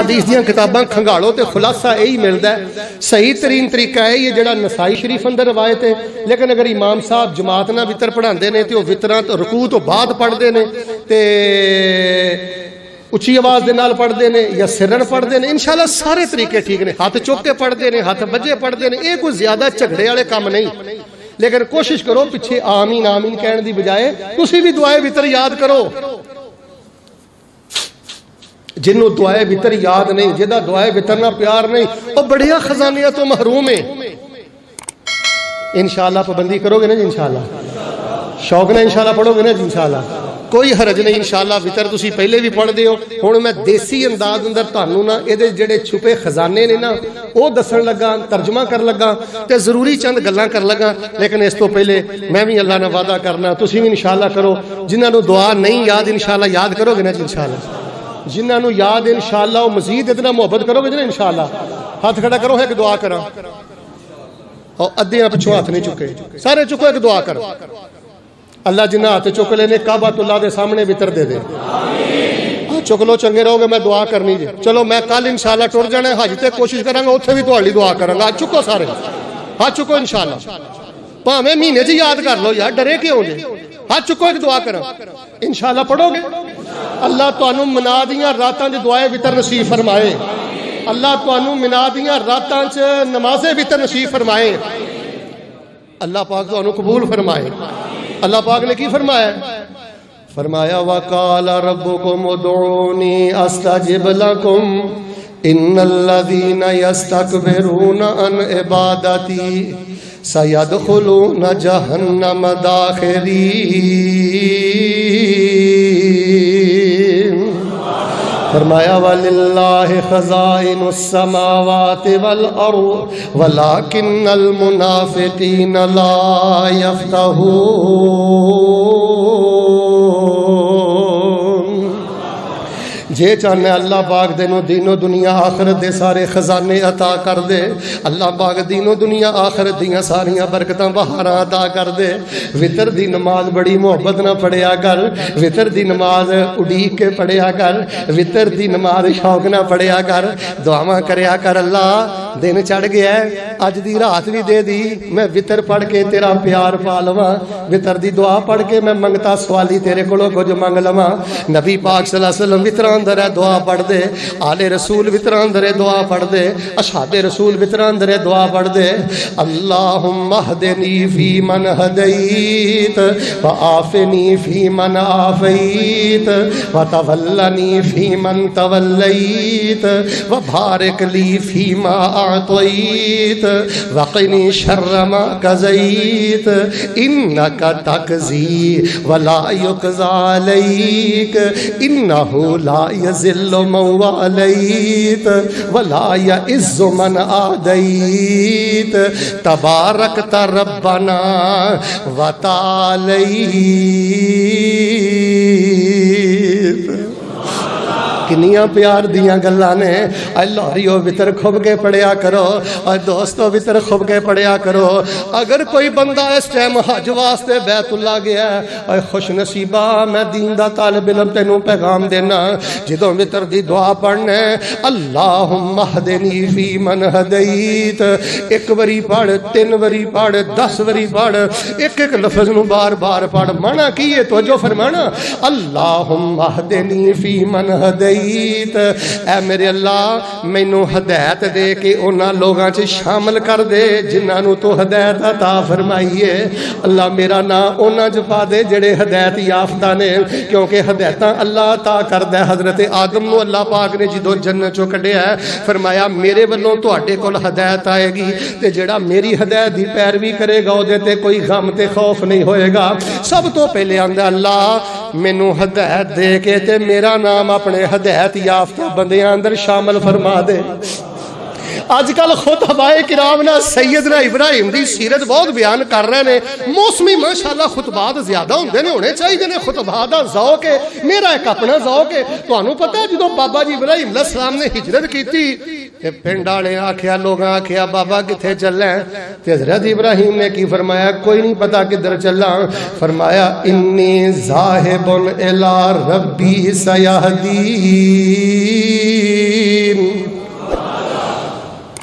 حدیث دیاں کتاباں کھنگالو تے خلاصہ یہی ملتا ہے. صحیح ترین طریقہ ہے یہ جڑا نسائی شریف اندر روایت ہے. لیکن اگر امام صاحب جماعت نہ وطر پڑھاندے نے تے وہ وطراں رکوع تو بعد پڑھدے نے تے اچھی آواز دے نال پڑھدے نے یا سرن پڑھدے نے. انشاءاللہ سارے طریقے ٹھیک نے. ہاتھ چوک کے پڑھدے نے, ہاتھ بجے پڑھدے نے. یہ کوئی زیادہ جھگڑے والے کام نہیں. لیکن کوشش کرو پیچھے آمین آمین کہنے دی بجائے تسی بھی دعائے وطر یاد کرو. جنہوں دعائے وطر یاد نہیں, جہاں دعائے وطر نہ پیار نہیں, وہ بڑیا خزانیاں تو محروم ہیں. انشاءاللہ پابندی کرو گے نا جی, انشاءاللہ شوق نے انشاءاللہ پڑھو گے نا جی, انشاءاللہ کوئی حرج نہیں. انشاءاللہ وطر تسی پہلے بھی پڑھ دیو. ہن میں دیسی انداز اندر تانوں نا ایدے جڑے چھپے خزانے نے نا وہ دسن لگا, ترجمہ کر لگا تے ضروری چند گلاں کر لگا. لیکن اس تو پہلے میں بھی اللہ نے وعدہ کرنا, تسی بھی انشاءاللہ کرو. جنہاں نو دعا نہیں یاد انشاءاللہ یاد کرو گے نا جی, انشاءاللہ جنہاں نو یاد انشاءاللہ وہ مزید اتنا محبت کرو گے نا انشاءاللہ. ہاتھ کھڑا کرو, ایک دعا کرا. اور ادھیاں پچھو ہاتھ نہیں چکے, سارے چکو, ایک دعا کرو. اللہ جنہ ہاتھ چک لینے کعبۃ اللہ دے سامنے وطر دے دے. چک لو, چنگے رہو گے. میں دعا کرنی جی. چلو میں کل انشاءاللہ ٹر جانا ہے, حج تے کوشش کراں گا اوتھے بھی تہاڈی دعا کراں گا. چکو سارے, ہاتھ چکو انشاءاللہ. بھاویں مہینے چ یاد کر لو یار, ڈرے کیوں جے. ہاتھ چکو, ایک دعا کراں. انشاءاللہ پڑھو گے. اللہ تانوں منا دیاں راتاں دی دعائے وطر نصیب فرمائے. اللہ تانوں منا دیاں راتاں چ نماز وطر نصیب فرمائے. اللہ پاک تانوں قبول فرمائے. اللہ پاک نے کی فرمایا؟ فرمایا وَقَالَ رَبُّكُمُ ادْعُونِي أَسْتَجِبْ لَكُمْ إِنَّ الَّذِينَ يَسْتَكْبِرُونَ عَنْ عِبَادَتِي سَيَدْخُلُونَ جَهَنَّمَ دَاخِرِينَ. فرمایا وَلِلَّهِ خَزَائِنُ السَّمَاوَاتِ وَالْأَرْضِ وَلَكِنَّ الْمُنَافِقِينَ لَا يَفْقَهُونَ. جے چاہنے اللہ پاک دینو دین و دنیا آخرت دے سارے خزانے عطا کر دے. اللہ پاک دین و دنیا آخرت دیاں ساریاں برکتاں بہاراں عطا کر دے. وطر دی نماز بڑی محبت نہ پڑھیا کر. وطر دی نماز اڈیک کے پڑھیا کر. وطر دی نماز شوق نہ پڑھیا کر. دعاواں کریا کر, اللہ دن چڑھ گیا ہے, اج دی رات بھی دے دی, میں وطر پڑھ کے تیرا پیار پا لواں. وطر دی دعا پڑھ کے میں منگتا سوالی تیرے کولوں کچھ منگ لواں. نبی پاک صلی اللہ علیہ وسلم وطراں اندر ہے دعا پڑھ دے. آل رسول وطراں اندر ہے دعا پڑھ دے. اصحاب رسول وطراں اندر ہے دعا پڑھ دے. اللہم اہدنی فی من ہدیت وعافنی فی من عافیت وتولنی فی من تولیت وبارک لی فی ما اعطیت وقنی شر ما قضیت انک تقضی ولا یقضی علیک انہ لا یذل من والیت ولا یعز من عادیت تبارکت ربنا وتعالیت. کنیاں پیار دیاں گلاں نے. اللہ وطر کھب کے پڑھیا کرو. اور دوستو وطر کھب کے پڑھیا کرو. اگر کوئی بندہ اس ٹائم حج واسطے بیت اللہ گیا ہے, اور خوش نصیبہ میں دین دا طالب علم تینوں پیغام دینا, جدوں وطر دی دعا پڑھنے اللہم اہدنی فی من ہدیت, ایک وری پڑھ, 3 وری پڑھ, 10 وری پڑھ, ایک ایک لفظ نو بار بار پڑھ. مانا کی ہے توجہ فرمانا, اللہم اہدنی فی من ہدیت. اے میرے اللہ مینوں ہدایت دے کے انہاں لوگاں چ شامل کر دے جنہاں نو تو ہدایت عطا فرمائی ہے. اللہ میرا نام انہاں چ پا دے جڑے ہدایت یافتہ نے, کیونکہ ہدایتاں اللہ عطا کردا ہے. حضرت آدم نو اللہ پاک نے جدوں جنت چوں کڈیا ہے فرمایا میرے والوں تواڈے کول ہدایت آئے گی, تے جڑا میری ہدایت دی پیروی کرے گا اودے تے کوئی غم تے خوف نہیں ہوئے گا. سب تو پہلے آندا اللہ مینوں ہدایت دے کے تے میرا نام اپنے ہدایت یافتہ بندیاں اندر شامل فرما دے. آج کل خطبائے کرام نا سیدنا ابراہیم دی سیرت بہت بیان کر رہے ہیں. موسمی ماشاءاللہ خطبات زیادہ ہونے چاہیے نے. خطبات دا ذوق ہے, میرا ایک اپنا ذوق ہے. تانوں پتہ ہے جدوں بابا جی ابراہیم علیہ السلام نے ہجرت کیتی تے پنڈ والے آکھیا, لوگاں آکھیا بابا کتھے چلے ہیں؟ تے حضرت ابراہیم نے کی فرمایا کوئی نہیں پتا کدھر چلا. فرمایا انی ذاہب الی ربی سیہدین.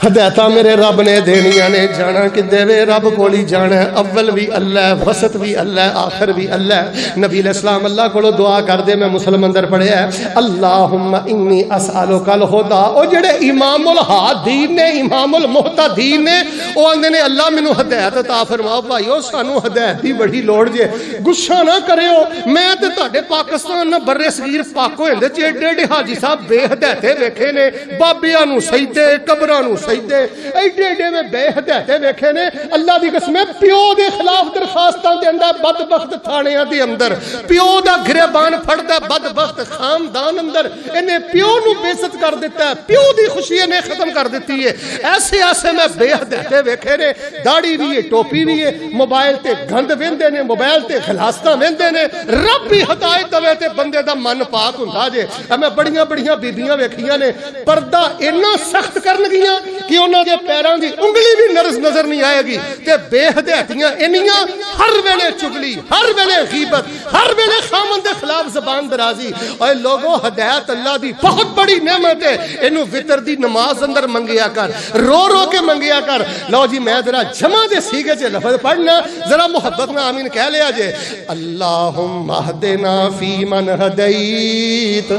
ہدایتاں میرے رب نے دینیاں نے، جانا کدے وے رب کولی جانا ہے، اول بھی اللہ ہے، وسط بھی اللہ ہے، آخر بھی اللہ ہے۔ نبی علیہ السلام اللہ کو دعا کر دے، میں مسلم اندر پڑھیا ہے اللہم انی اسألک الہدا۔ او جڑے امام الہادین نے، امام المہتدین نے، او آندے نے اللہ مینوں ہدایت عطا فرماؤ۔ بھائیو سانو ہدایت دی بڑی لوڑ جے، غصہ نہ کریو۔ میں تے تہاڈے پاکستان نہ برے صغیر پاک ہوندے چ ایڈے ایڈے حاجی صاحب بے ہدایتے ویکھے نے، بابیاں نو سجدے، قبراں نو سجدے، ایڈے ایڈے میں بے ہدایتے ویکھے نے۔ اللہ دی قسم پیو دے خلاف درخواستاں دے اندر، بدبخت تھانیاں دے اندر پیو دا گریبان پھڑدا بدبخت خاندان اندر، انہیں پیو نو بے عزت کر دیتا ہے، پیو دی خوشی نے ختم کر دیتی ہے۔ ایسے ایسے میں بے ہدایتے ویکھے نے، داڑھی بھی ہے، ٹوپی بھی ہے، موبائل تے گند ویندے نے، موبائل تے خلاصتاں ویندے نے۔ رب بھی ہدایت دے تے بندے دا من پاک ہوندا جے۔ میں بڑیاں بڑیاں بیبیاں ویکھیاں نے، پردہ اتنا سخت کرن گیاں کہ انہاں دے پیراں دی انگلی بھی نظر نہیں آئے گی، تے بے ہدایتیاں انیاں، ہر ویلے چگلی، ہر ویلے غیبت، ہر ویلے خامن دے خلاف زبان درازی۔ اے لوگو ہدایت اللہ دی بہت بڑی نعمت ہے، اینو وتر دی نماز اندر منگیا کر، رو رو کے منگیا کر۔ لو جی میں ذرا جمع دے سیگے چ لفظ پڑھنا، ذرا محبت نہ آمین کہہ لیا جے۔ اللہم اہدنا فی من ہدیت،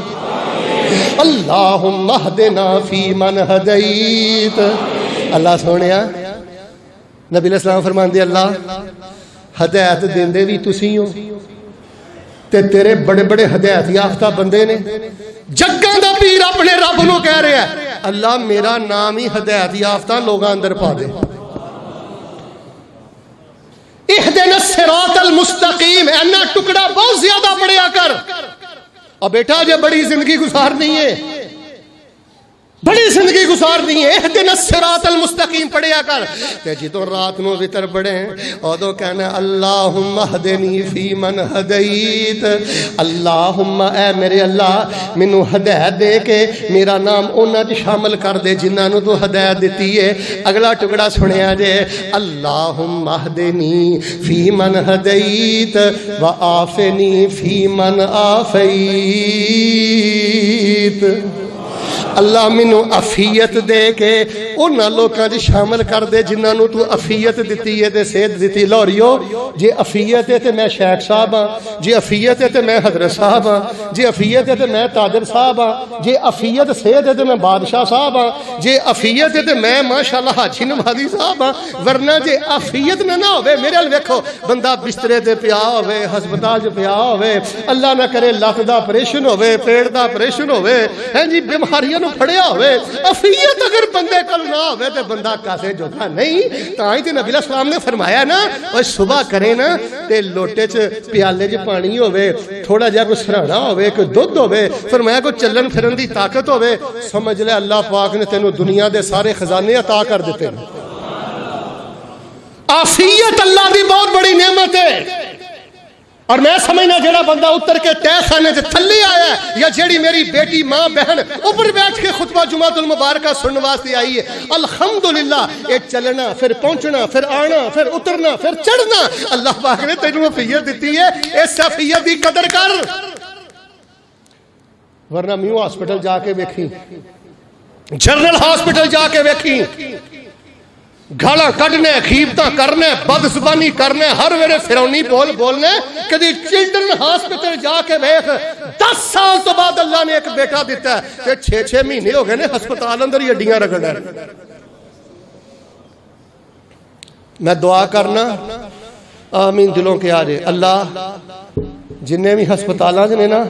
اللہم اہدنا فی من ہدیت۔ اللہ سونیا نبی علیہ السلام فرماندے اللہ ہدایت دیندے بھی تسی ہو، تے تیرے بڑے بڑے ہدایت یافتہ بندے نے۔ جگاں دا پیر اپنے رب نو کہہ رہا ہے اللہ میرا نام ہی ہدایت یافتہ لوگاں اندر پا دے۔ اہدنا الصراط المستقیم، اینا ٹکڑا بہت زیادہ پڑھیا کر۔ اور بیٹا جے بڑی زندگی گزارنی ہے، بڑی زندگی گزارنی ہے، اہدنا الصراط المستقیم پڑھیا کر۔ تے جدوں رات نو وتر پڑھیں اودوں کہنا اللہم اہدنی فی من ہدیت، اللہم اے میرے اللہ مینوں ہدایت دے کے میرا نام انہاں چ شامل کر دے جنہاں نوں تو ہدایت دتی ہے۔ اگلا ٹکڑا سنیا جے اللہم اہدنی فی من ہدیت وعافنی فی من عافیت۔ اللہ مینوں عافیت دے کے انہاں لوکاں دی شامل کر دے جنہاں نوں تو عافیت دتی ہے تے صحت دتی۔ لوریو جے عافیت ہے تے میں شیخ صاحب ہاں، جے عافیت ہے تے میں حضرت صاحب ہاں، جے عافیت ہے تے میں تاجر صاحب ہاں، جے عافیت صحت ہے تے میں بادشاہ صاحب ہاں، جے عافیت ہے تے میں ماشاءاللہ حاجی نمازی صاحب ہاں۔ ورنہ جے عافیت نہ ہوے، میرے ال ویکھو بندہ بسترے تے پیا ہوے، ہسپتال چ پیا ہوے، اللہ نہ کرے لت دا آپریشن ہوے، پیٹ دا آپریشن ہوے، ہیں جی بیماریاں پھڑیا ہوئے، عافیت اگر بندے کل نہ ہوئے تو بندہ کاسے جوگا نہیں۔ تاں ہی تے نبی علیہ السلام نے فرمایا نا اور صبح کرے نا تے لوٹے چ پیالے چ پانی ہوئے، تھوڑا جہا کوئی سرہنا ہوئے، کوئی دودھ ہوئے، فرمایا کوئی چلن پھرن دی طاقت ہوئے، سمجھ لے اللہ پاک نے تینوں دنیا دے سارے خزانے عطا کر دیتے ہیں۔ عافیت اللہ دی بہت بڑی نعمت ہے۔ اور میں سمجھنا جڑا بندہ اتر کے تہ خانے سے تھلے آیا ہے، یا جیڑی میری بیٹی ماں بہن اوپر بیٹھ کے خطبہ جمعۃ المبارکہ سننے واسطے آئی ہے، الحمدللہ یہ چلنا، پھر پہنچنا، پھر آنا، پھر اترنا، پھر چڑھنا، اللہ پاک نے تینوں عافیت دیتی ہے، اس عافیت دی قدر کر۔ ورنہ میوں ہاسپٹل جا کے ویکھی، جنرل ہاسپٹل جا کے ویکھی، گالاں کڈنے، خیبتاں کرنے، بد زبانی کرنے، ہر ویلے فرعونی بولنے۔ کدی چلڈرن ہاسپٹل جا کے ویکھ، 10 سال تو بعد اللہ نے ایک بیٹا دیتا ہے تے 6 مہینے ہو گئے نے ہسپتال اندر ہی ہڈیاں رگڑ ہے۔ میں دعا کرنا آمین دلوں کے آ جائے اللہ جنہیں بھی ہسپتالاں نے نا،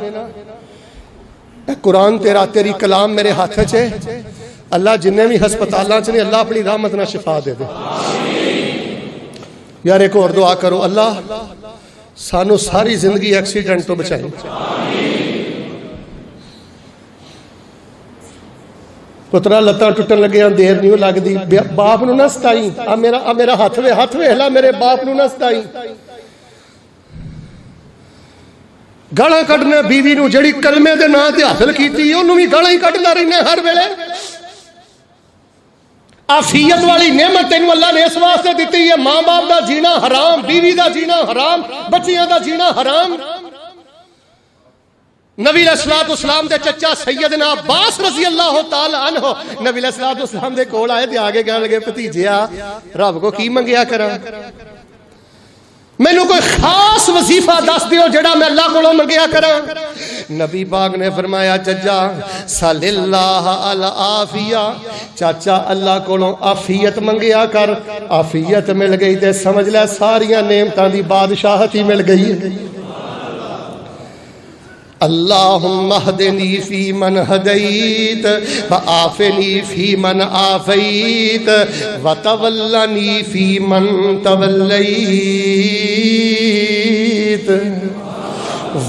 قرآن تیرا تیری کلام میرے ہاتھ چے، اللہ جنہیں بھی ہسپتالاں چ نے اللہ اپنی رحمت نہ شفا دے دے۔ یار ایک اور دعا کرو، اللہ سانو ساری زندگی ایکسیڈنٹ تو بچائیں۔ پترا لتاں ٹوٹن لگے دیر نہیں لگ دی، باپ نو نہ ستائی، میرا ہاتھ ویلا میرے باپ نو نہ ستائی۔ گالاں کڈنے بیوی نو جڑی کلمے دے نام تے حاصل کیتی انہوں بھی گالاں ہی کڈنا رہنے ہر ویلے۔ عافیت والی نعمت تینوں اللہ نے اس واسطے دیتی ہے، ماں باپ دا جینا حرام، بیوی دا جینا حرام، بچیاں دا جینا حرام۔ نبی علیہ الصلوۃ والسلام دے چچا سیدنا عباس رضی اللہ تعالی عنہ نبی علیہ الصلوۃ والسلام دے کول آئے تے آگے کہن لگے بھتیجیا رب کو کی منگیا کراں مینوں کوئی خاص وظیفہ دس دیو جڑا میں اللہ کولوں منگیا کراں نبی پاک نے فرمایا چچا صلی اللہ العافیہ چاچا اللہ کولوں عافیت منگیا کر عافیت مل گئی تے سمجھ لے ساریاں نعمتاں دی بادشاہت ہی مل گئی اللہم اہدنی فی من ہدیت وعافنی فی من عافیت وتولنی فی من تولیت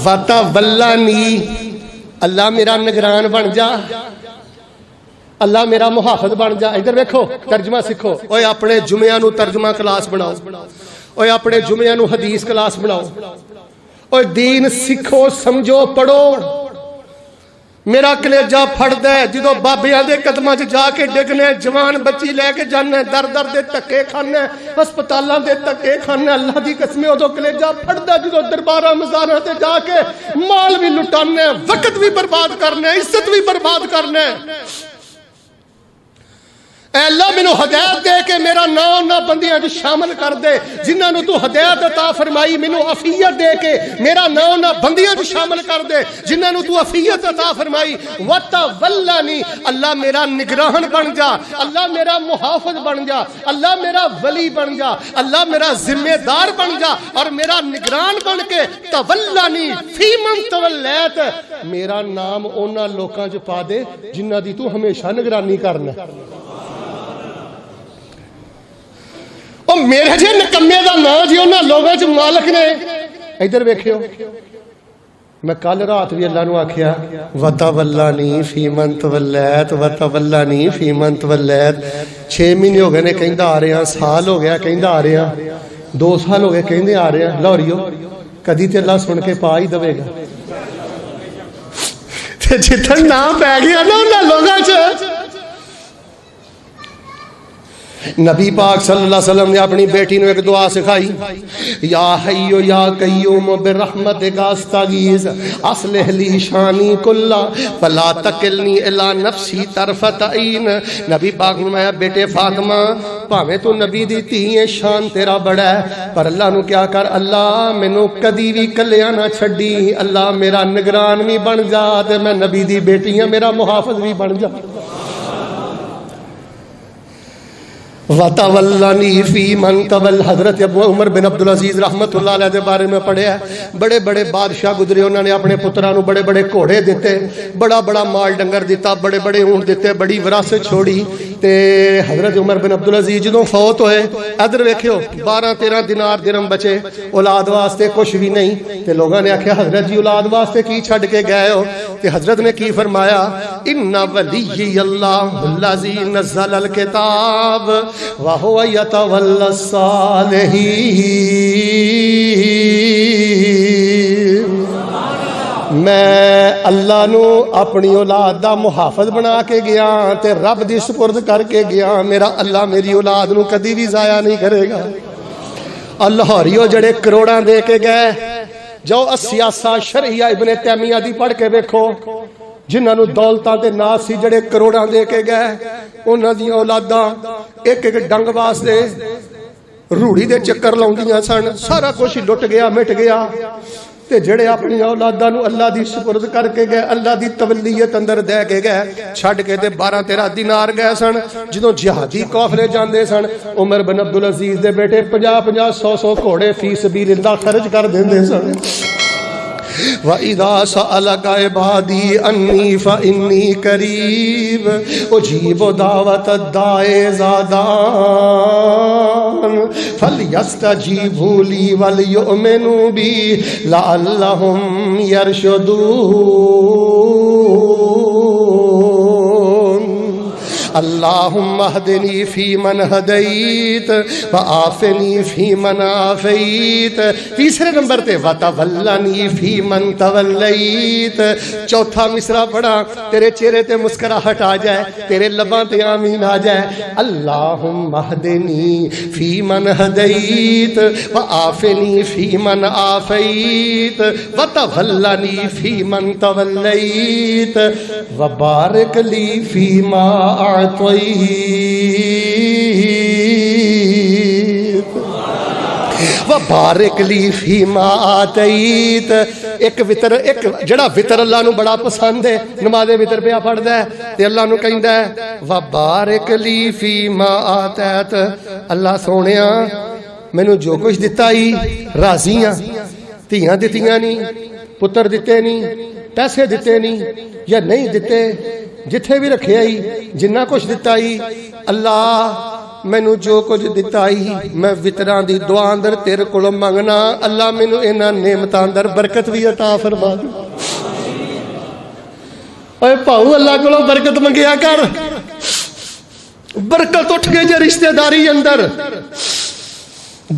وتولنی اللہ میرا نگران بن جا اللہ میرا محافظ بن جا ادھر دیکھو ترجمہ سکھو اوے اپنے جمعہ نو ترجمہ کلاس بناؤ اوے اپنے جمعہ نو حدیث کلاس بناؤ اور دین سکھو سمجھو پڑھو میرا کلیجہ پھڑ دے جدو بابیاں دے قدمہ جا کے ڈگنے جوان بچی لے کے جانے در در دے تکے کھانے ہسپتالاں دے تکے کھانے اللہ دی قسمیں ادو کلیجہ پھڑ دے جدو دربارہ مزارہ تے جا کے مال بھی لٹانے وقت بھی برباد کرنے عزت بھی برباد کرنے اے اللہ مینوں ہدایت دے کے میرا نام نہ بندیاں جو شامل کر دے جنہاں نو تو ہدایت عطا فرمائی مینوں عافیت دے کے میرا نام نہ بندیاں جو شامل کر دے جنہاں نو تو عافیت عطا فرمائی وتولنی اللہ میرا نگراہن بن جا اللہ میرا محافظ بن جا اللہ میرا ولی بن جا اللہ میرا ذمہ دار بن جا اور میرا نگران بن کے تولنی فی من تولیت میرا نام اونا لوکاں جو پا دے جنہاں دی تو ہمیشہ نگرانی کرنا اور میرے جے نکمے دا نا جی انہاں لوگاں چ مالک نے ادھر ویکھیو میں کل رات بھی اللہ نو آکھیا وتولنی فی من تولیت وتولنی فی من تولیت 6 مہینے ہو گئے نے کہندا آ رہے ہیں سال ہو گیا کہندا آ رہے ہیں 2 سال ہو گئے کہندے آ رہے ہیں لاہوریو کدی تے اللہ سن کے پا ہی دے گا تے جتن نام پہ گیا نا انہاں لوگاں چ نبی پاک صلی اللہ علیہ وسلم نے اپنی بیٹی نے ایک دعا سکھائی یا حیو یا قیوم برحمتک استغیث اصلح لی شانی کلا فلا تکلنی الی نفسی طرفت عین نبی پاک نے فرمایا بیٹے فاطمہ بھاویں تو نبی دی تھی شان تیرا بڑا ہے پر اللہ نو کیا کر اللہ مینوں کدی بھی کلیا نہ چھڈی اللہ میرا نگران بھی بن جا تے میں نبی دی بیٹی ہاں میرا محافظ بھی بن جا وَتَوَلَّنِي فِي مَنْ تَوَلَّ حضرت ابو عمر بن عبدالعزیز رحمت اللہ علیہ دے بارے میں پڑھے ہیں بڑے بڑے بادشاہ گزرے انہوں نے اپنے پترانو بڑے بڑے گھوڑے دیتے بڑا بڑا مال ڈنگر دیتا بڑے بڑے اونٹ دیتے بڑی وراثت چھوڑی تے حضرت عمر بن عبدالعزیز جدوں فوت ہوئے ادھر ویکھیو 12-13 دینار درہم بچے اولاد واسطے کچھ بھی نہیں تے لوگوں نے آکھیا حضرت جی اولاد واسطے کی چھڈ کے گئے ہو تے حضرت نے کی فرمایا ان ولی اللہ الذی نزل الکتاب وَهُوَ يَتَوَلَّ الصَّالِحِينَ میں اللہ نو اپنی اولاد دا محافظ بنا کے گیا تے رب دی سپرد کر کے گیا میرا اللہ میری اولاد نو کدی بھی ضائع نہیں کرے گا اللہوریو جڑے کروڑاں دے کے گئے جو السیاسہ شرعیہ ابن تیمیہ دی پڑھ کے دیکھو جنہاں نو دولتاں تے ناس سی جڑے کروڑاں دے کے گئے انہاں دی اولاداں ایک ایک ڈنگ واسطے روڑی دے چکر لاؤندیاں سن سارا کچھ لٹ گیا مٹ گیا تے جڑے اپنی اولاداں نو اللہ دی سپرد کر کے گئے اللہ دی تولیت اندر دے کے گئے چھڈ کے تے 12-13 دینار گئے سن جدوں جہادی قافلے جاندے سن عمر بن عبدالعزیز دے بیٹے 50-50 100-100 گھوڑے فی سبیل اللہ خرچ کر دیندے سن وَإِذَا سَأَلَكَ عِبَادِي عَنِّي فَإِنِّي قَرِيبٌ أُجِيبُ دَعْوَةَ الدَّاعِ إِذَا دَعَانِ فَلْيَسْتَجِيبُوا لِي وَلْيُؤْمِنُوا بِي لَعَلَّهُمْ يَرْشُدُونَ اللہم اہدنی فی من ہدیت وعافنی فی من عافیت، تیسرے نمبر تے وتولنی فی من تولیت، چوتھا مصرع پڑھا تیرے چہرے تے مسکراہٹ آ جائے، تیرے لباں تے آمین آ جائے، اللہم اہدنی فی من ہدیت وعافنی فی من عافیت وتولنی فی من تولیت وبارک لی فیما اعطیت وبارک لی فیما آتیت۔ ایک وطر، ایک جڑا وطر اللہ نو بڑا پسند ہے، نماز وطر پہ پڑھدا ہے تے اللہ نو کہندا ہے وبارک لی فیما آتیت، اللہ سونیا مینوں جو کچھ دتا ہی راضی ہاں، دھیاں دتیاں نہیں، پتر دتے نہیں، پیسے دتے نہیں یا نہیں دتے، جتھے بھی رکھے ہی جنہ کچھ دتا ہی اللہ مینوں جو کچھ دتا ہی میں وطراں دی دعا اندر تیرے کولوں منگنا، اللہ مینوں انہاں نعمتاں اندر برکت بھی عطا فرما دے۔ اوے پاؤ اللہ کولوں برکت منگیا کر، برکت اٹھ گئی جے رشتہ داری اندر،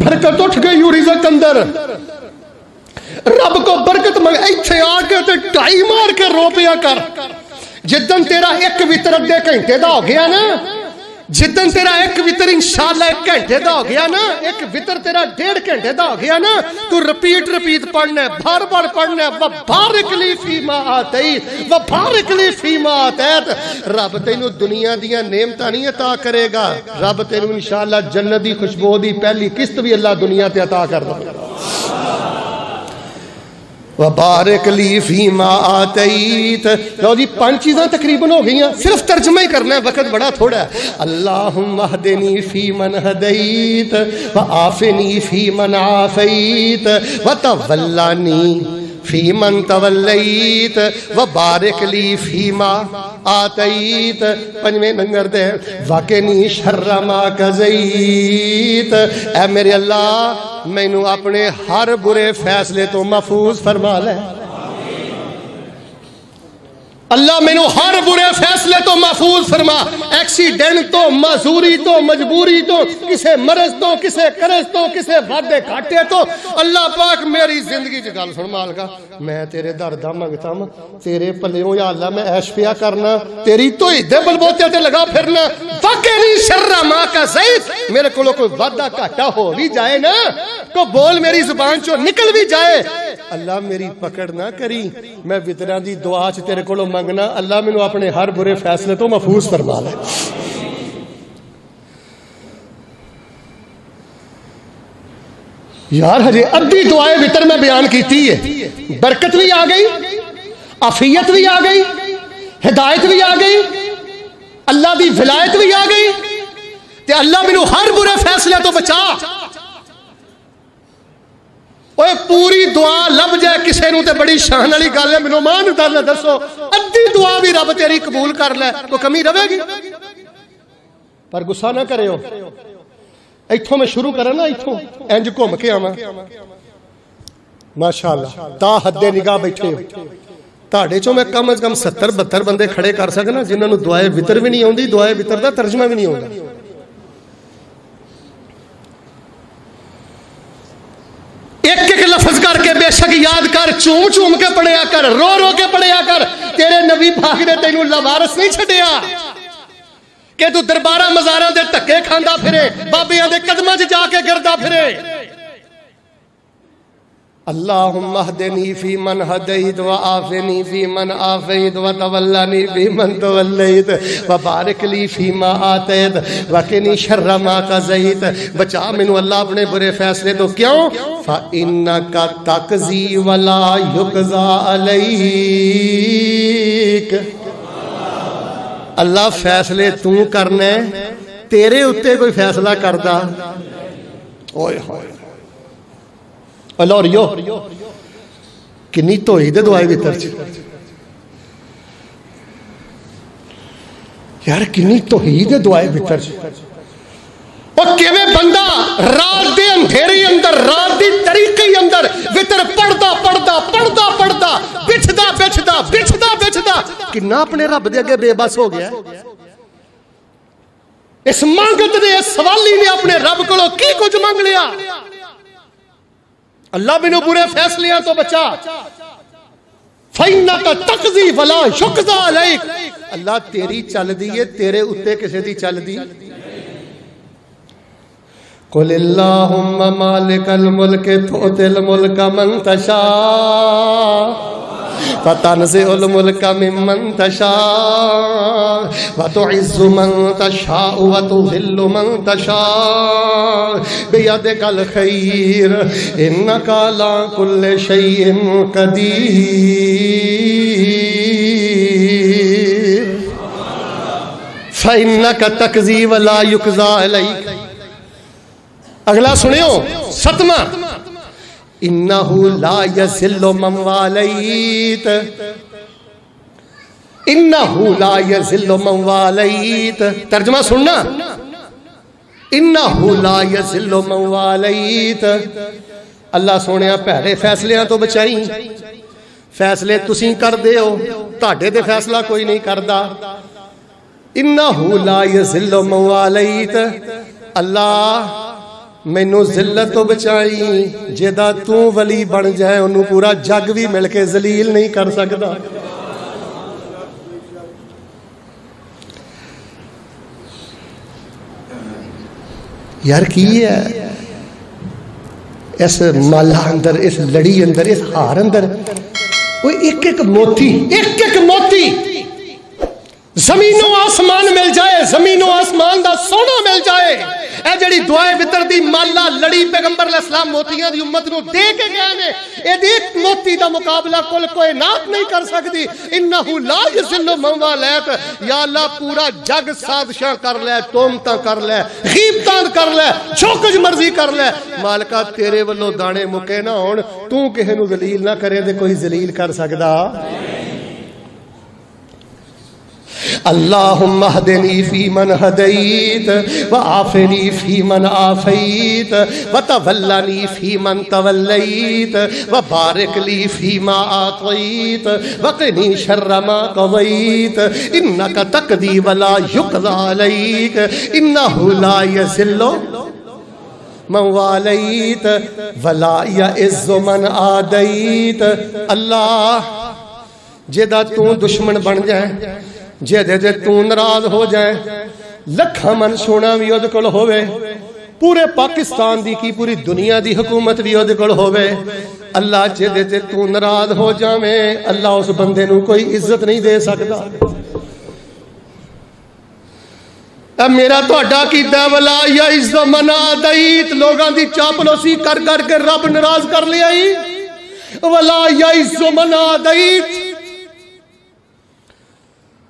برکت اٹھ گئی رزق اندر، رب کو برکت منگ، ایتھے آ کے تے ٹائی مار کے رو پیا کر۔ جدن تیرا ایک وطر ادھے گھنٹے دا ہو گیا نا، جدن تیرا ایک وطر انشاءاللہ ایک گھنٹے دا ہو گیا نا، ایک وطر تیرا 1.5 گھنٹے دا ہو گیا نا، تو رپیٹ پڑھنا ہے، بار بار پڑھنا ہے، وبارک لی فیما آتیت وبارک لی فیما آتیت۔ رب تینوں دنیا دیاں نعمتاں نہیں عطا کرے گا، رب تینوں انشاءاللہ جنت دی خوشبو دی پہلی قسط بھی اللہ دنیا تے عطا کر دے گا۔ وبارک لی فیما آتیت۔ لو جی 5 چیزاں تقریباً ہو گئی ہیں، صرف ترجمہ ہی کرنا ہے، وقت بڑا تھوڑا ہے۔ اللہم اہدنی فی من ہدیت وعافنی فی من عافیت وتولنی فی من تولیت وبارک لی فیما آتیت۔ 5ویں نمبر دے وقنی شر ما قضیت، اے میرے اللہ مینوں اپنے ہر برے فیصلے تو محفوظ فرما لے، اللہ مینوں ہر برے فیصلے تو محفوظ فرما، ایکسیڈنٹ تو، معذوری تو، مجبوری تو، کسے مرض تو، کسے قرض تو، کسے وعدے گھاٹے تو، اللہ پاک میری زندگی چ گل سن مالکا، میں تیرے در دا منگتا ہوں، تیرے پلیوں یا اللہ میں عیش پیا کرنا، تیری توئی دے بلبوتے تے لگا پھرنا، وقنی شر ما قضیت، میرے کولوں کوئی وعدہ گھاٹا ہو بھی جائے نا، کو بول میری زبان چوں نکل بھی جائے، اللہ میری پکڑ نہ کری، میں وطراں دی دعا چ تیرے کولوں منگنا، اللہ مینوں اپنے ہر برے فیصلے تو محفوظ فرما لے۔ یار ہجے ادھی دعائے وطر میں بیان کیتی ہے، برکت بھی آ گئی، عافیت بھی آ گئی، ہدایت بھی آ گئی، اللہ دی ولایت بھی آ گئی، تے اللہ مینوں ہر برے فیصلے تو بچا۔ اوے پوری دعا لب جائے کسے نوں تے بڑی شان والی گل ہے، مینوں مان تے دسو ادھی دعا بھی رب تیری قبول کر لے تو کمی رہے گی؟ پر غصہ نہ کرے ہو، ایتھوں میں شروع کرا نا، ایتھوں انج گھوم کے آواں، ماشاءاللہ تا حد نگاہ بیٹھے ہو، تہاڈے چوں میں کم از کم 70-72 بندے کھڑے کر سکنا جنہاں نوں دعائے وطر بھی نہیں آوندی، دعائے وطر دا ترجمہ بھی نہیں آوندا۔ ایک ایک لفظ کر کے بے شک یاد کر، چوم چوم کے پڑھیا کر، رو رو کے پڑھیا کر، تیرے نبی پاک نے تینوں لوارس نہیں چھڈیا کہ تو درباراں مزاراں دے ٹکے کھاندا پھرے، بابیاں دے قدماں 'چ جا کے گردا پھرے۔ اللہم اہدنی فی من ہدیت وعافنی فی من عافیت وتولنی فی من تولیت وبارک لی فیما آتیت وقنی شر ما قضیت، بچا مینوں اللہ اپنے برے فیصلے تو، کیوں؟ فإنک تقضی ولا یقضی علیک، اللہ فیصلے تو کرنے، تیرے اتے کوئی فیصلہ کردا اوئے ہوئے لوریو کنی توئی دے دعائے وطر چ، یار کنی توحید دعائے وطر چ، اور کیویں بندہ رات دے اندھیرے اندر، رات دی طریقے اندر وطر پڑھدا پڑھدا پڑھدا پڑھدا بچھدا بچھدا بچھدا بچھدا کنا اپنے رب دے اگے بے بس ہو گیا، اس مانگت نے اس سوالی نے اپنے رب کو کی کچھ مانگ لیا؟ اللہ مینوں برے فیصلیاں تو بچا، فَإِنَّكَ تَقْضِي وَلَا يُقْضَىٰ عَلَيْكَ، اللہ تیری چل دی ہے، تیرے اتے کسے دی چل دی؟ قُلِ اللَّهُمَّ مَالِكَ الْمُلْكِ تُؤْتِي الْمُلْكَ مَن تَشَاءُ وَتَنزِعُ الْمُلْكَ مِمَّن تَشَاءُ وَتُعِزُّ مَن تَشَاءُ وَتُذِلُّ مَن تَشَاءُ بِيَدِكَ الْخَيْرُ إِنَّكَ عَلَىٰ كُلِّ شَيْءٍ قَدِيرٌ فَإِنَّكَ تَقْضِي وَلَا يُقْضَىٰ عَلَيْكَ۔ اگلا سنیو، ستمہ، انہو لا یذل من والیت، انہو لا یذل من والیت، ترجمہ سننا، انہو لا یذل من والیت، اللہ سونے پہلے فیصلیاں تو بچائیں، فیصلے تسیں کر دے ہو، تاڑے دے فیصلہ کوئی نہیں کردہ، انہو لا یذل من والیت، اللہ مینوں ذلت تو بچائی، جیدہ تو ولی بن جائے انہوں پورا جگ بھی مل کے ذلیل نہیں کر سکتا۔ یار کی ہے اس مالا اندر، اس لڑی اندر، اس ہار اندر، وہ ایک ایک موتی زمین و آسمان مل جائے، زمین و آسمان دا سونا مل جائے، اے جڑی دعائے وطر دی مالا لڑی پیغمبر علیہ السلام موتیاں دی امت نو دے کے گئے نے، اے دی ایک موتی دا مقابلہ کل کوئی نات نہیں کر سکتی۔ انہو لا یذل من والیت، یا اللہ پورا جگ سازشاں کر لے، تومتاں کر لے، غیبتاں کر لے، جو کچھ مرضی کر لے، مالکہ تیرے والوں دانے مکے نہ ہون، تو کہے نو ذلیل نہ کرے دے کوئی ذلیل کر سکدا؟ اللہم اہدنی فی من ہدیت وعافنی فی من عافیت وتولنی فی من تولیت وبارک لی فی ما آتیت وقنی شر ما قضیت انکا تقضی ولا یقضی علیک انہو لا یذل من والیت ولا یعز من عادیت۔ اللہ جیدہ تو دشمن بن جائے، جے تو ناراض ہو جائے، لکھا من سونا بھی وہ کول ہوئے، پورے پاکستان دی کی پوری دنیا دی حکومت بھی وہ کول ہوئے، اللہ جے تو ناراض ہو جائے، اللہ اس بندے نو کوئی عزت نہیں دے سکتا۔ اب میرا تو اڈا کی دے ولا یعز من عادیت، لوگاں دی چاپلوسی کر کر کے رب ناراض کر لیا ہی، ولا یعز من عادیت،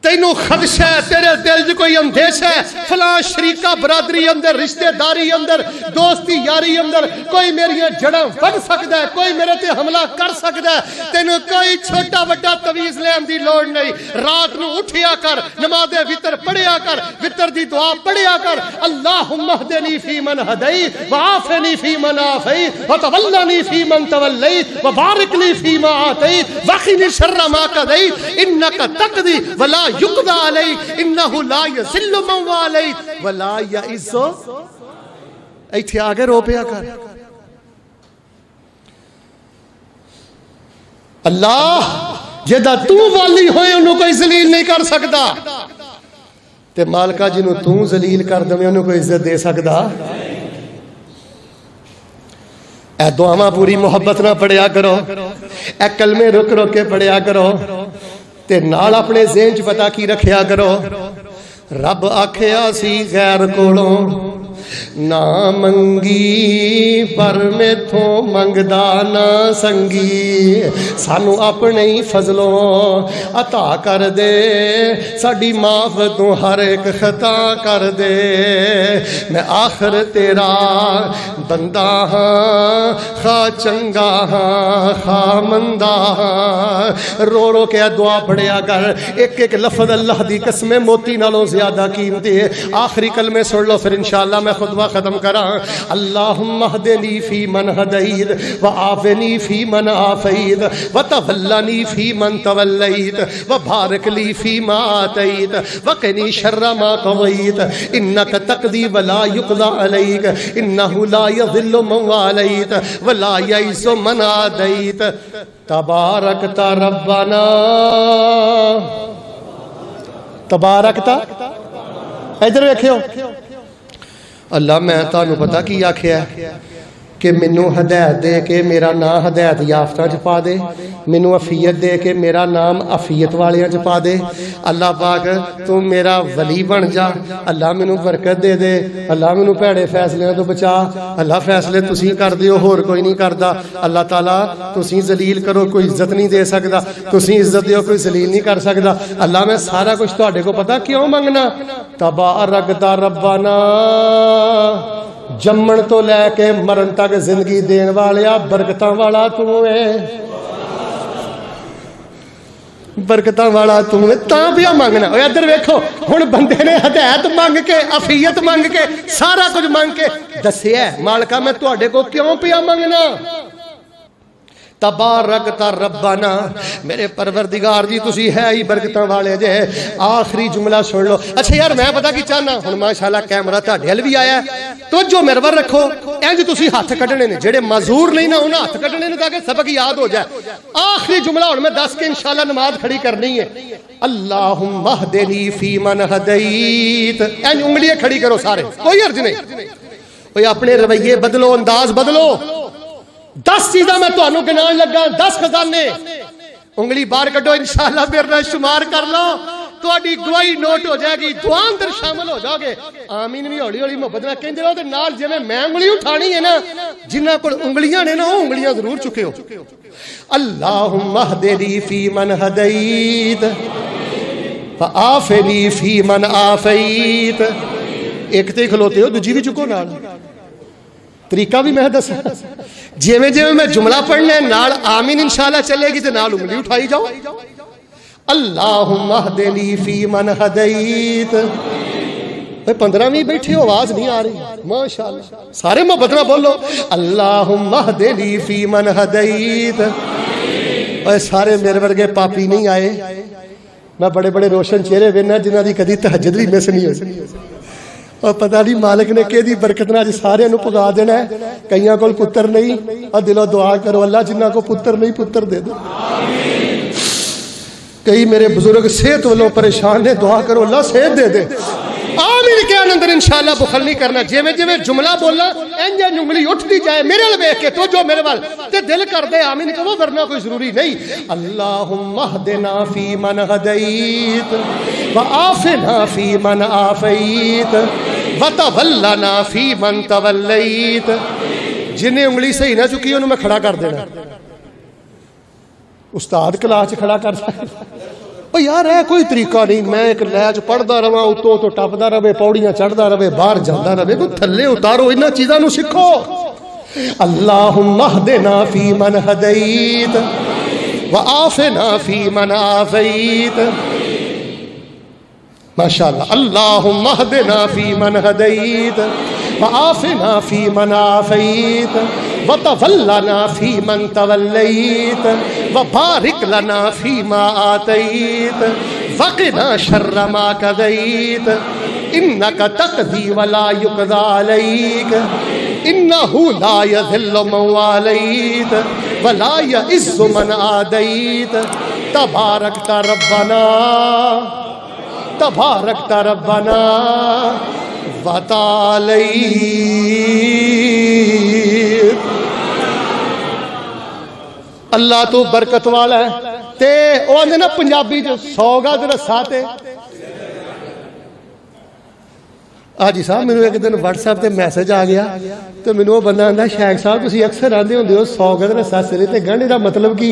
تینوں خدشہ ہے، تیرے دل جو کوئی اندیش ہے، فلاں شریکہ برادری اندر، رشتہ داری اندر، دوستی یاری اندر کوئی میری جڑاں بڑھ سکتا ہے، کوئی میرے تے حملہ کر سکتا ہے، تینوں کوئی چھوٹا بڑا تویز لین دی لوڑ نہیں، رات نو اٹھیا کر، نماز وطر پڑھیا کر، وطر دی دعا پڑھیا کر، اللہم اہدنی فی من ہدیت وعافنی فی من عافیت وتولنی فی من تولیت وبارک لی فی ما آتیت وقنی شر ما قضیت انکا تقضی ولا یقضی علیک انہو لا یذل من والیت ولا یعز۔ ایتھے آگے رو پیا کر، اللہ جیدہ تو والی ہوئے انہوں کوئی ذلیل نہیں کر سکتا، تے مالکہ جنہوں تو ذلیل کر دے انہوں کوئی عزت دے سکتا؟ اے دعاواں پوری محبت نہ پڑھیا کرو، اے کلمے رک رک کے پڑھیا کرو، تے نال اپنے ذہن چ پتہ کی رکھیا کرو، رب آکھیا سی غیر کولوں نہ منگی پر میں تھو منگدا نہ سنگی، سانو اپنے ہی فضلوں عطا کر دے، ساڈی معاف تو ہر ایک خطا کر دے، میں آخر تیرا بندہ ہاں، خواہ چنگا ہاں خواہ مندہ ہاں، رو رو کے دعا پڑھیا کر، ایک ایک لفظ اللہ دی قسم موتی نالوں زیادہ قیمتی ہے۔ آخری کلمے سن لو پھر انشاءاللہ میں خود خطبہ ختم کرا. اللہم اہدنی فی من ہدیت وعافنی فی من عافیت وتولنی فی من تولیت وبارک لی فی ما آتیت وقنی شر ما قضیت انک تقضی ولا یقضى علیک انہ لا یضل من والیت ولا یئس من عادیت تبارکت ربنا. تبارکت ادھر ویکھو. اللہ میں تانوں پتہ کی آکھیا ہے کہ مینوں ہدایت دے کے میرا نام ہدایت یافتہ چ پا دے, مینوں عافیت دے کے میرا نام عافیت والیاں چ پا دے. اللہ پاک تو میرا ولی بن جا. اللہ مینوں برکت دے دے. اللہ مینوں بھڑے فیصلے تو بچا. اللہ فیصلے تسی کر دیو, ہور کوئی نہیں کردا. اللہ تعالیٰ تسی ذلیل کرو, کوئی عزت نہیں دے سکدا. تسی عزت دیو, کوئی ذلیل نہیں کر سکدا. اللہ میں سارا کچھ تہاڈے کو پتہ کیوں منگنا. تبارکت ربنا, جمن تو لے کے مرن تک زندگی دین والیا برکتاں والا تو ہے, برکتاں والا تو ہے. تاں پیا منگنا. ادھر ویکھو ہن بندے نے ہدایت منگ کے عافیت منگ کے سارا کچھ منگ کے دسیا مالکا میں تواڈے کو کیوں پیا منگنا. تبارکت ربنا, میرے پروردگار جی تسی ہے ہی برکتاں والے جے. آخری جملہ سن لو. اچھا یار میں پتہ کی چاہنا ہن ماشاءاللہ کیمرہ تہاڈے ال بھی آیا ہے تو جو میرے ور رکھو انج تسی ہاتھ کڈنے نے, جڑے معذور نہیں نا انہاں ہاتھ کڈنے نے تاکہ سبق یاد ہو جائے. آخری جملہ ہن میں دس کے انشاءاللہ نماز کھڑی کرنی ہے. اللہم اہدنی فی من ہدیت, انج انگلیاں کھڑی کرو سارے, کوئی عرض نہیں. اوے اپنے رویے بدلو, انداز بدلو. 10 چیزاں میں تانوں گنان لگا, 10 خزانے. انگلی باہر کڈو انشاءاللہ میرے نال شمار کر لو, تہاڈی گواہی نوٹ ہو جائے گی, دعا اندر شامل ہو جاؤ گے. آمین بھی ہولی ہولی محبت نال کہندے رہو تے نال جویں میں انگلی اٹھانی ہے نا, جنہاں کول انگلیاں نے نا او انگلیاں ضرور چکے ہو. اللہم اہدنی فی من ہدیت وعافنی فی من عافیت. ایک تے کھلوتے ہو, دوجی بھی چکو نال. طریقہ بھی میں دسا, جیویں جیویں میں جملہ پڑھنا ہے نال آمین انشاءاللہ چلے گی تے نال انگلی اٹھائی جاؤ. اللہم اہدنی فی من ہدیت. 15 بیٹھے ہو, آواز نہیں آ رہی, ماشاءاللہ سارے محبت نہ بولو. اللہم اہدنی فی من ہدیت. اے سارے میرے ورگے پاپی نہیں آئے, میں بڑے بڑے روشن چہرے وینا جنہاں دی کدی تہجد بھی مس نہیں ہوئی. اور پتہ نہیں مالک نے کہ دی برکت نال سارے نو پگا دینا ہے. کئیاں کول پتر نہیں, اور دلوں دعا کرو اللہ جنہاں کو پتر نہیں پتر دے دو. کئی میرے بزرگ صحت والوں پریشان نے, دعا کرو اللہ صحت دے دے. آمین کے اندر انشاءاللہ بخل نہیں کرنا. جویں جویں جملہ بولنا انج انگلی اٹھتی جائے میرے ال ویکھ کے, تو جو میرے وال تے دل کر دے آمین کہو, ورنہ کوئی ضروری نہیں. اللہم اہدنا فی من ہدیت وعافنا فی من عافیت وتولنا فی من تولیت. جنہیں انگلی صحیح نہ چکی انہوں میں کھڑا کر دینا. استاد کلاس کھڑا کر سکتا. او یار ہے کوئی طریقہ نہیں, میں ایک لیج پڑھدا رہواں, اتوں تو ٹپدا رہے, پوڑیاں چڑھدا رہے, باہر جاندا رہے, کوئی تھلے اتارو, انہاں چیزاں نو سکھو. اللہم اہدنا فی من ہدیت وعافنا فی من عافیت. ماشاءاللہ. اللہم اہدنا فی من ہدیت وعافنا فی من عافیت وتولنا فی من تولیت وبارک لنا فی ما آتیت وقنا شر ما قضیت انک تقضی ولا یقضى علیک انہ لا یذل من والیت ولا یعز من عادیت. تبارکت ربنا, تبارکت ربنا وتعالیت. اللہ تو برکت والا ہے. تے او آندے نا پنجابی جو 100 گز رسا تے. جی صاحب مینوں ایک دن واٹس ایپ تے میسج آ گیا تو مینوں وہ بندہ آندا شیخ صاحب تسی اکثر آندے ہوندے ہو 100 گز رسا سرے تے گنڈ دا مطلب کی؟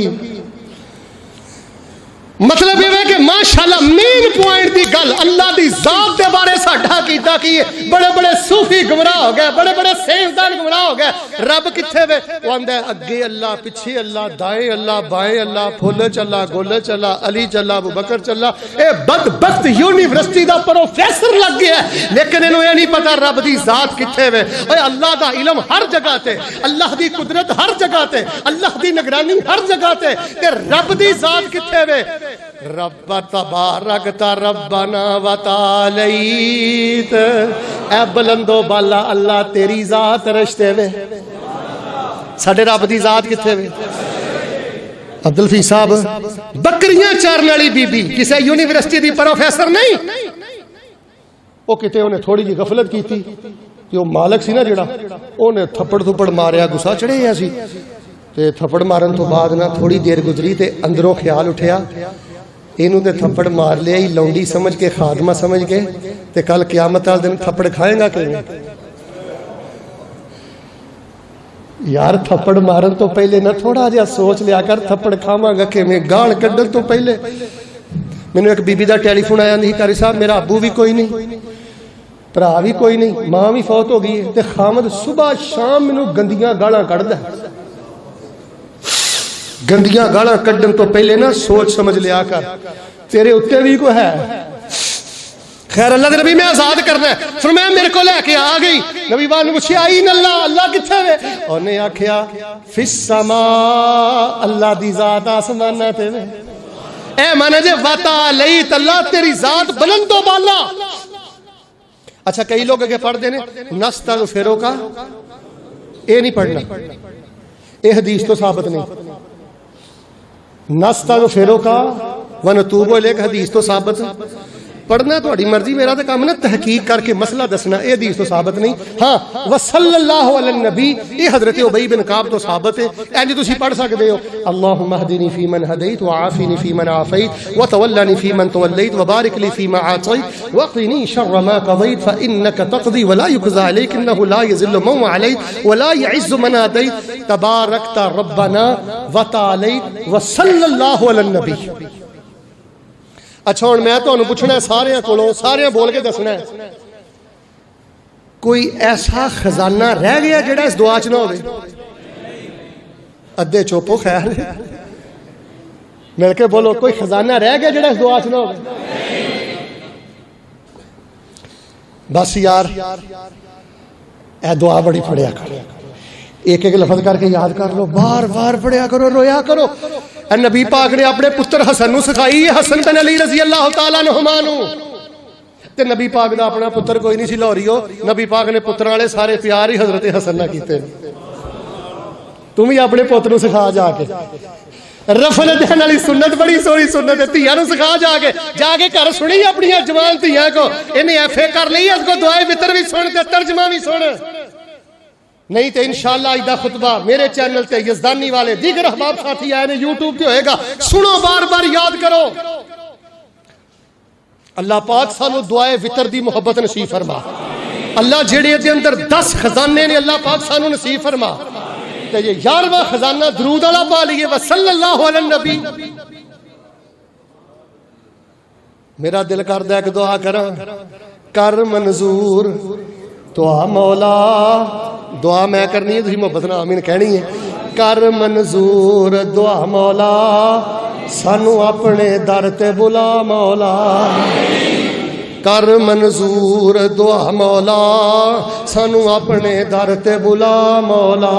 مطلب یہ ہے کہ ماشاءاللہ مین پوائنٹ دی گل اللہ دی ذات دے بارے ساڈا کیتا کی بڑے بڑے صوفی گمراہ ہو گئے, بڑے بڑے سائنسدان گمراہ ہو گئے. رب کتھے وے؟ وہ آندا ہے اگے اللہ, پیچھے اللہ, دائیں اللہ, بائیں اللہ, پھول چلا, گل چلا, علی چلا, ابو بکر چلا. اے بدبخت یونیورسٹی دا پروفیسر لگ گیا ہے, لیکن انہوں یہ نہیں پتا رب دی ذات کتھے وے. اے اللہ دا علم ہر جگہ تے, اللہ دی قدرت ہر جگہ تے, اللہ دی نگرانی ہر جگہ تے, تے رب دی ذات کتھے وے؟ رب تبارکت ربنا و تعالیت. اے بلندو بالا اللہ تیری ذات رشتے وے. ساڈے رب دی ذات کتھے وے؟ عبدالفی صاحب بکریاں چارن والی بی بی کسے یونیورسٹی دی پروفیسر نہیں, وہ کتے انہیں تھوڑی جی غفلت کی تھی کہ وہ مالک سی نا جڑا, انہیں تھپڑ تھپڑ ماریا, گسا چڑھے گیا سی. تے تھپڑ مارن تو بعد نا تھوڑی دیر گزری تے اندروں خیال اٹھیا اینوں تے تھپڑ مار لیا ہی لونڈی سمجھ کے, خادمہ سمجھ کے, تے کل قیامت والے دن تھپڑ کھائیں گا کہ یار تھپڑ مارن تو پہلے نہ تھوڑا جہا سوچ لیا کر تھپڑ کھاواں گا کہ میں گال کڈن تو پہلے. مینوں ایک بی بی دا ٹیلی فون آیا, نہیں قاری صاحب میرا ابو بھی کوئی نہیں, بھرا بھی کوئی نہیں, ماں بھی فوت ہو گئی ہے, تے خامد صبح شام مینوں گندیاں گالاں کڈدا. گندیاں گالاں کڈن تو پہلے نا سوچ سمجھ لیا کر تیرے اتنے بھی کوئی ہے. خیر اللہ دے نبی میں آزاد کرنا ہے, فرمایا میرے کو لے کے آ گئی. نبی بات نے پوچھا آئین اللہ, اللہ کتھے وے؟ انہیں آکھیا فی السماء, اللہ دی ذات آسمانہ تے وے. اے مانا جے وتعالیت, اللہ تیری ذات بلند و بالا. اچھا کئی لوگ اگے پڑھ دینے نستغفرو کا, اے نہیں پڑھنا, اے حدیث تو ثابت نہیں. نستغفرو کا ونتوب الیک حدیث تو ثابت, پڑھنا تہاڈی مرضی, میرا تے کام ہے نا تحقیق کر کے مسئلہ دسنا. اے حدیث تو ثابت نہیں. ہاں وصلی اللہ علی النبی, اے حضرت ابی بن کعب تو ثابت ہے. انج تسی پڑھ سکدے ہو اللہم اہدنی فی من ہدیت وعافنی فی من عافیت وتولنی فی من تولیت وبارک لی فیما اعطیت وقنی شر ما قضیت فانک تقضی ولا یقضى علیک انہ لا یذل من علیت ولا یعز من عادیت تبارکت ربنا وتعالیت وصلی اللہ علی النبی. اچھا ہوں میں تو انہوں پوچھنا ہے سارے کولوں, سارے بول کے دسنا ہے کوئی ایسا خزانہ رہ گیا جڑا اس دعا چ نہ ہوئے؟ ادھے چوپو خیر مل کے بولو, کوئی خزانہ رہ گیا جڑا اس دعا چ نہ ہوئے؟ بس یار اے دعا بڑی پڑھیا کرو, ایک ایک لفظ کر کے یاد کر لو, بار بار پڑھیا کرو, رویا کرو. اے نبی پاک نے اپنے پتر حسن نو سکھائی ہے, حسن بن علی رضی اللہ تعالیٰ عنہما نو. تے نبی پاک دا اپنا پتر کوئی نہیں سی لاہوریو, نبی پاک نے پتر والے سارے پیار ہی حضرت حسن نہ کیتے. تم ہی اپنے پتر نو سکھا جا کے, رفل دین والی سنت بڑی سونی سنت ہے, تھیاں نو سکھا جا کے گھر سنی اپنی جوان تھیاں کو, انہیں ایف اے کر لی, اس کو دعائے وطر بھی سن تے ترجمہ بھی سن. نہیں تو انشاءاللہ ایدہ خطبہ میرے چینل تے یزدانی والے دیگر احباب ساتھی آئے نے یوٹیوب تے ہوئے گا, سنو بار بار یاد کرو. اللہ پاک سانو دعائے وطر دی محبت نصیب فرما. اللہ جڑے دے اندر 10 خزانے نے اللہ پاک سانو نصیب فرما. تے یہ 11واں خزانہ درود والا پا لیے وصلی اللہ علی النبی. میرا دل کردا ہے کہ دعا کر منظور دعا مولا, دعا میں کرنی ہے, تسی محبت نال آمین کہنی ہے. کر منظور دعا مولا, سانو اپنے در تے بلا مولا. کر منظور دعا مولا, سانو اپنے در تے بلا مولا.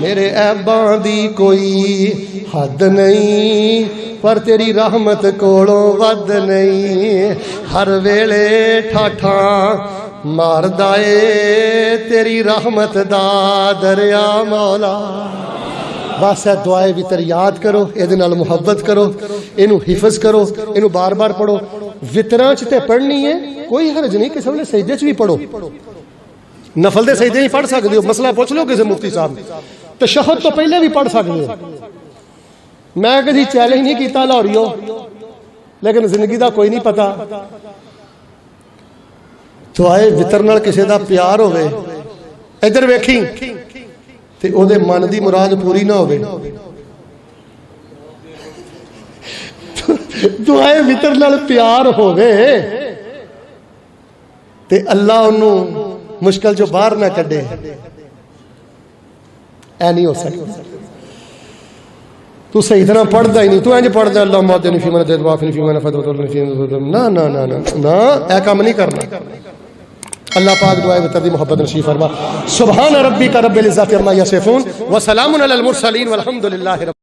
میرے عیباں دی کوئی حد نہیں, پر تیری رحمت کولوں ود نہیں. ہر ویلے ٹھاٹھاں ماردا اے تیری رحمت دا دریا مولا. بس اے دعائے وطر یاد کرو, اے نال محبت کرو, اینو حفظ کرو, اینو بار بار پڑھو. وطراں چ تے پڑھنی ہے, کوئی حرج نہیں, کسی ویلے سجدے چ بھی پڑھو, نفل دے سجدے نہیں پڑھ سکتے ہو, مسئلہ پوچھ لو کسی مفتی صاحب. تشہد تو پہلے بھی پڑھ سکتے ہو. میں کسی چیلنج نہیں کیتا لاہوریو, لیکن زندگی دا کوئی نہیں پتا. دعائے وطر نال کسی دا پیار ہوئے, ادھر ویکھی تے او دے من دی مراد پوری نہ ہوئے. دعائے وطر نال پیار ہوئے تے اللہ انہوں مشکل جو باہر نہ کڈے، اے نہیں ہو سکتا۔ تو صحیح طرح پڑھتا ہی نہیں، تو انج پڑھتا اللہ مہدنی فیمن ہدیت وعافنی فیمن عافیت وتولنی فیمن، نا نا نا نا، اے کام نہیں کرنا۔ اللہ پاک دعائے بتردی محبت نصیب فرما۔ سبحان ربک رب العزت عما یصفون وسلام علی المرسلین والحمد للہ رب